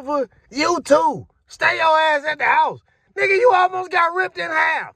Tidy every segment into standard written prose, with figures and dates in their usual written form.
over, you too. Stay your ass at the house. Nigga, you almost got ripped in half.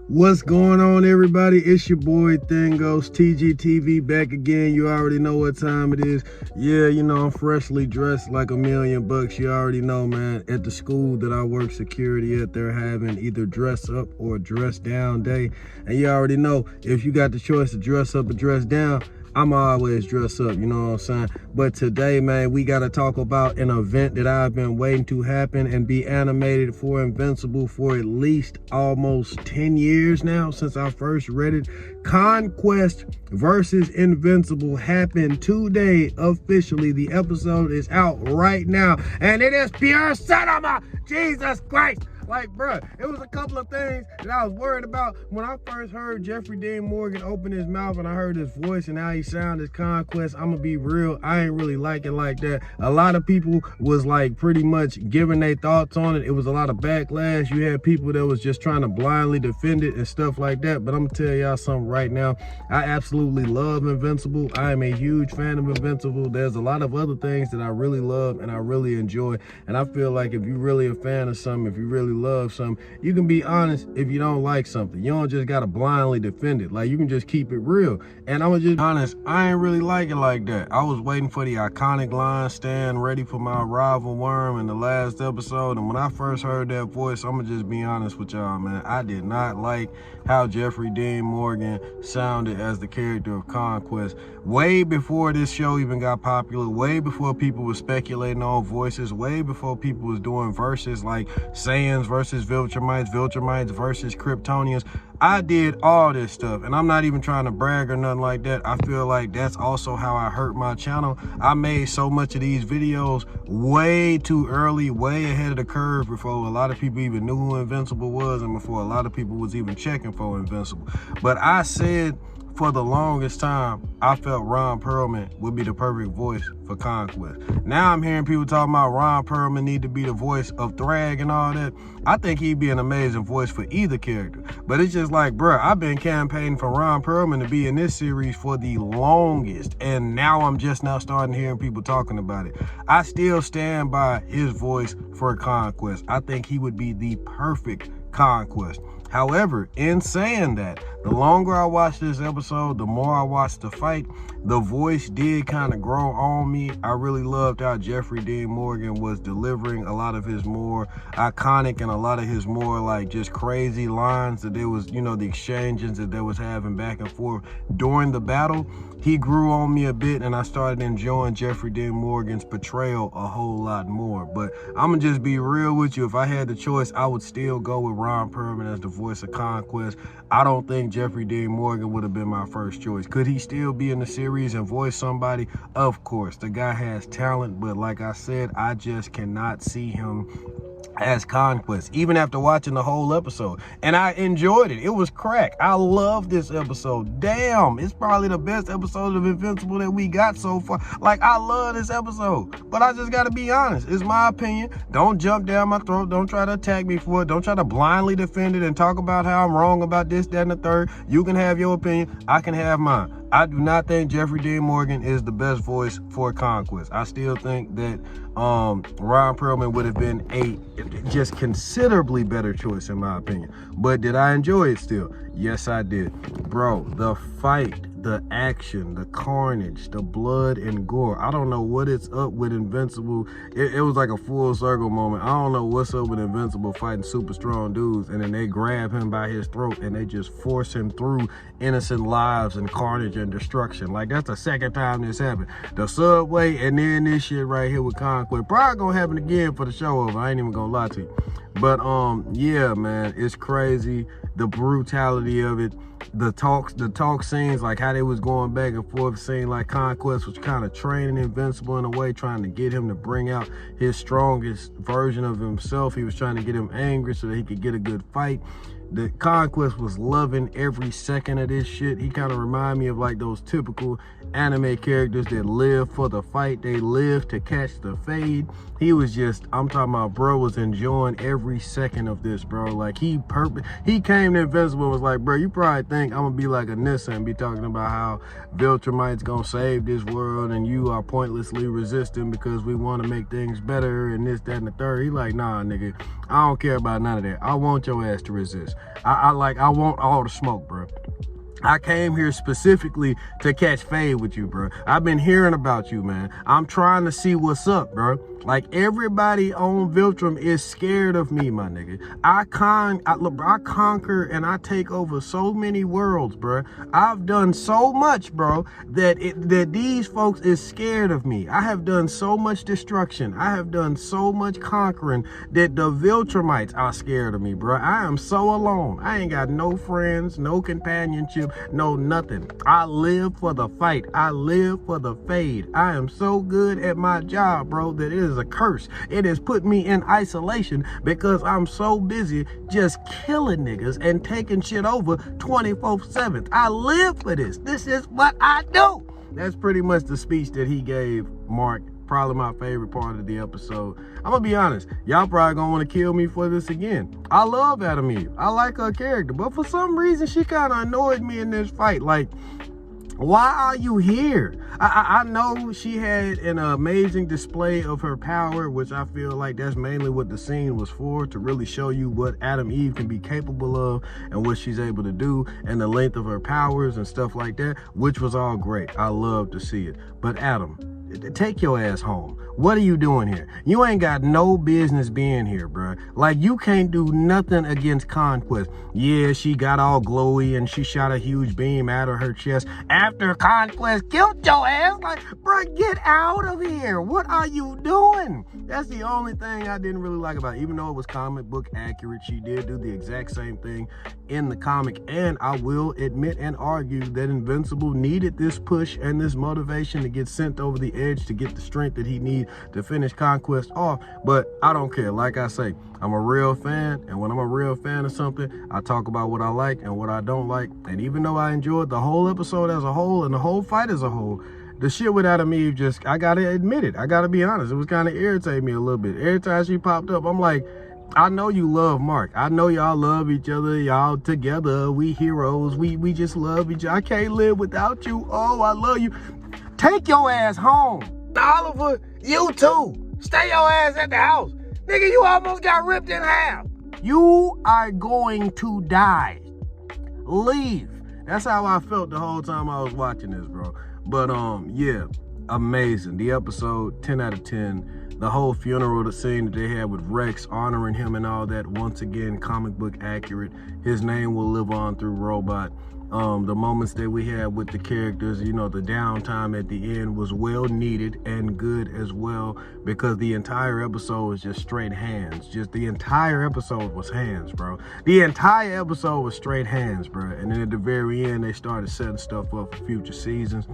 What's going on, everybody? It's your boy Thingos, TGTV, back again. You already know what time it is. Yeah, you know, I'm freshly dressed like $1,000,000. You already know, man. At the school that I work security at, they're having either dress up or dress down day. And you already know, if you got the choice to dress up or dress down, I'm always dress up, you know what I'm saying? But today, man, we got to talk about an event that I've been waiting to happen and be animated for Invincible for at least almost 10 years now, since I first read it. Conquest versus Invincible happened today officially. The episode is out right now, and it is pure cinema. Jesus Christ. Like, bruh, it was a couple of things that I was worried about when I first heard Jeffrey Dean Morgan open his mouth and I heard his voice and how he sounded as Conquest. I'm gonna be real, I ain't really like it like that. A lot of people was like pretty much giving their thoughts on it. It was a lot of backlash. You had people that was just trying to blindly defend it and stuff like that. But I'm gonna tell y'all something right now. I absolutely love Invincible. I am a huge fan of Invincible. There's a lot of other things that I really love and I really enjoy. And I feel like if you're really a fan of something, if you really love something, you can be honest if you don't like something. You don't just gotta blindly defend it. Like, you can just keep it real. And I'm just honest, I ain't really like it like that. I was waiting for the iconic line, stand ready for my rival worm, in the last episode. And when I first heard that voice, I'm gonna just be honest with y'all, man. I did not like how Jeffrey Dean Morgan sounded as the character of Conquest. Way before this show even got popular, way before people were speculating on voices, way before people was doing verses like Saiyans versus Viltrumites, Viltrumites versus Kryptonians. I did all this stuff, and I'm not even trying to brag or nothing like that. I feel like that's also how I hurt my channel. I made so much of these videos way too early, way ahead of the curve, before a lot of people even knew who Invincible was and before a lot of people was even checking for Invincible. But I said for the longest time, I felt Ron Perlman would be the perfect voice for Conquest. Now I'm hearing people talking about Ron Perlman need to be the voice of Thrag and all that. I think he'd be an amazing voice for either character. But it's just like, bruh, I've been campaigning for Ron Perlman to be in this series for the longest. And now I'm just now starting hearing people talking about it. I still stand by his voice for Conquest. I think he would be the perfect Conquest. However, in saying that, the longer I watched this episode, the more I watched the fight, the voice did kind of grow on me. I really loved how Jeffrey Dean Morgan was delivering a lot of his more iconic and a lot of his more like just crazy lines that there was, you know, the exchanges that they was having back and forth during the battle. He grew on me a bit, and I started enjoying Jeffrey Dean Morgan's portrayal a whole lot more. But I'm gonna just be real with you. If I had the choice, I would still go with Ron Perlman as the voice of Conquest. I don't think Jeffrey Dean Morgan would have been my first choice. Could he still be in the series and voice somebody? Of course, the guy has talent, but like I said, I just cannot see him as Conquest, even after watching the whole episode. And I enjoyed it. It was crack. I love this episode. Damn, it's probably the best episode of Invincible that we got so far. Like, I love this episode, but I just gotta be honest. It's my opinion. Don't jump down my throat. Don't try to attack me for it. Don't try to blindly defend it and talk about how I'm wrong about this, that, and the third. You can have your opinion. I can have mine. I do not think Jeffrey Dean Morgan is the best voice for Conquest. I still think that Ron Perlman would have been a just considerably better choice in my opinion. But did I enjoy it still? Yes, I did. Bro, the fight, the action, the carnage, the blood and gore. I don't know what it's up with Invincible. It was like a full circle moment. I don't know what's up with Invincible fighting super strong dudes, and then they grab him by his throat and they just force him through innocent lives and carnage and destruction. Like, that's the second time this happened. The subway and then this shit right here with Conquest. Probably gonna happen again for the show over. I ain't even gonna lie to you. But yeah, man, it's crazy. The brutality of it, the talk scenes, like how they was going back and forth, seeing like Conquest was kind of training Invincible in a way, trying to get him to bring out his strongest version of himself. He was trying to get him angry so that he could get a good fight. the Conquest was loving every second of this shit. He kind of remind me of like those typical anime characters that live for the fight. They live to catch the fade. He was just, I'm talking about, bro was enjoying every second of this, bro. Like he came to Invincible and was like, bro, you probably think I'm gonna be like a Nissa and be talking about how Viltrumite's gonna save this world and you are pointlessly resisting because we want to make things better and this, that, and the third. He like, nah, nigga, I don't care about none of that. I want your ass to resist. I want all the smoke, bro. I came here specifically to catch fade with you, bro. I've been hearing about you, man. I'm trying to see what's up, bro. Like, everybody on Viltrum is scared of me, my nigga. I conquer and I take over so many worlds, bro. I've done so much, bro, that these folks is scared of me. I have done so much destruction. I have done so much conquering that the Viltrumites are scared of me, bro. I am so alone. I ain't got no friends, no companionship, no nothing. I live for the fight. I live for the fade. I am so good at my job, bro, that it is a curse. It has put me in isolation because I'm so busy just killing niggas and taking shit over 24/7. I live for this. This is what I do. That's pretty much the speech that he gave Mark. Probably my favorite part of the episode. I'm gonna be honest, y'all probably gonna want to kill me for this again. I love Adam Eve. I like her character, but for some reason she kind of annoyed me in this fight. Like, why are you here? I know she had an amazing display of her power, which I feel like that's mainly what the scene was for, to really show you what Adam Eve can be capable of and what she's able to do and the length of her powers and stuff like that, which was all great. I love to see it. But Adam, take your ass home. What are you doing here? You ain't got no business being here, bro. Like, you can't do nothing against Conquest. Yeah, she got all glowy and she shot a huge beam out of her chest after Conquest killed your ass. Like, bro, get out of here. What are you doing? That's the only thing I didn't really like about it. Even though it was comic book accurate, she did do the exact same thing in the comic. And I will admit and argue that Invincible needed this push and this motivation to get sent over the edge to get the strength that he needs to finish Conquest off. But I don't care. Like I say, I'm a real fan, and when I'm a real fan of something, I talk about what I like and what I don't like. And even though I enjoyed the whole episode as a whole and the whole fight as a whole, the shit with Adam Eve just, I gotta admit it, I gotta be honest, it was kind of irritating me a little bit. Every time she popped up, I'm like, I know you love Mark. I know y'all love each other. Y'all together. We heroes. We just love each other. I can't live without you. Oh, I love you. Take your ass home. Oliver, you too. Stay your ass at the house. Nigga, you almost got ripped in half. You are going to die. Leave. That's how I felt the whole time I was watching this, bro. But yeah, amazing. The episode, 10 out of 10. The whole funeral, the scene that they had with Rex, honoring him and all that, once again, comic book accurate. His name will live on through Robot. The moments that we had with the characters, you know, the downtime at the end was well needed and good as well, because the entire episode was just straight hands. Just the entire episode was hands, bro. The entire episode was straight hands, bro. And then at the very end, they started setting stuff up for future seasons.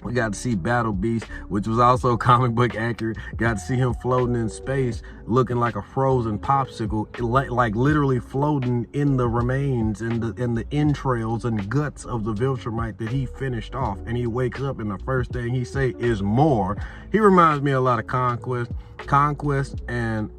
We got to see Battle Beast, which was also comic book accurate. Got to see him floating in space, looking like a frozen popsicle, like literally floating in the remains and the entrails and guts of the Viltrumite that he finished off. And he wakes up and the first thing he say is more. He reminds me a lot of Conquest. Conquest and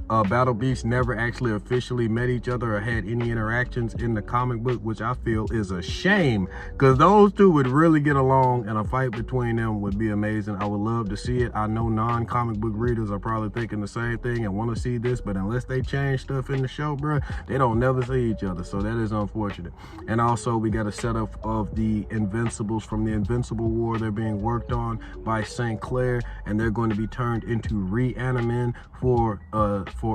Battle Beast never actually officially met each other or had any interactions in the comic book, which I feel is a shame, because those two would really get along and a fight between them would be amazing. I would love to see it. I know non-comic book readers are probably thinking the same thing and want to see this, but unless they change stuff in the show, bro, they don't never see each other, so that is unfortunate. And also, we got a setup of the Invincibles from the Invincible War. They're being worked on by St. Clair, and they're going to be turned into Reanimen for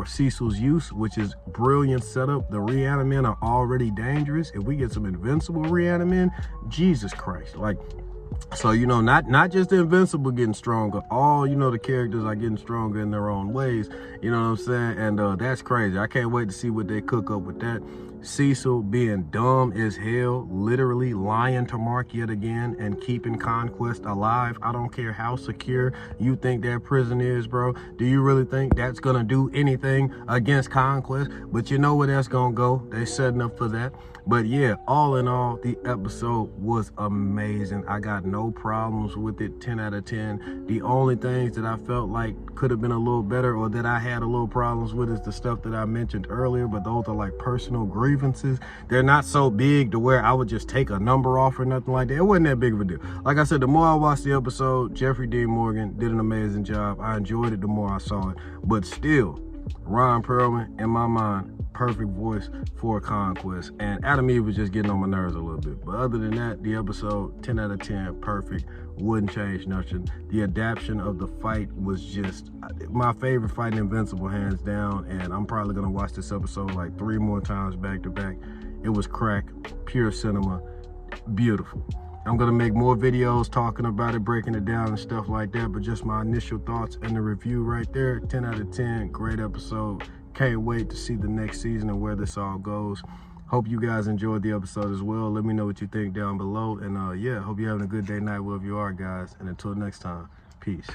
Cecil's use, which is brilliant setup. The Reanimen are already dangerous. If we get some Invincible Reanimen, Jesus Christ, like, So, you know, not just the Invincible getting stronger, all, you know, the characters are getting stronger in their own ways, you know what I'm saying? And that's crazy. I can't wait to see what they cook up with that. Cecil being dumb as hell, literally lying to Mark yet again and keeping Conquest alive. I don't care how secure you think that prison is, bro. Do you really think that's gonna do anything against Conquest? But you know where that's gonna go. They setting up for that. But yeah, all in all, the episode was amazing. I got no problems with it, 10 out of 10. The only things that I felt like could have been a little better or that I had a little problems with is the stuff that I mentioned earlier, but those are like personal grievances. They're not so big to where I would just take a number off or nothing like that. It wasn't that big of a deal. Like I said, the more I watched the episode, Jeffrey Dean Morgan did an amazing job. I enjoyed it the more I saw it. But still, Ron Perlman, in my mind, perfect voice for Conquest. And Adam Eve was just getting on my nerves a little bit. But other than that, the episode, 10 out of 10, perfect. Wouldn't change nothing. The adaptation of the fight was just my favorite fight in Invincible, hands down. And I'm probably going to watch this episode like 3 more times back to back. It was crack, pure cinema, beautiful. I'm going to make more videos talking about it, breaking it down and stuff like that. But just my initial thoughts and the review right there, 10 out of 10, great episode. Can't wait to see the next season and where this all goes. Hope you guys enjoyed the episode as well. Let me know what you think down below. And yeah, hope you're having a good day, night, wherever you are, guys. And until next time, peace.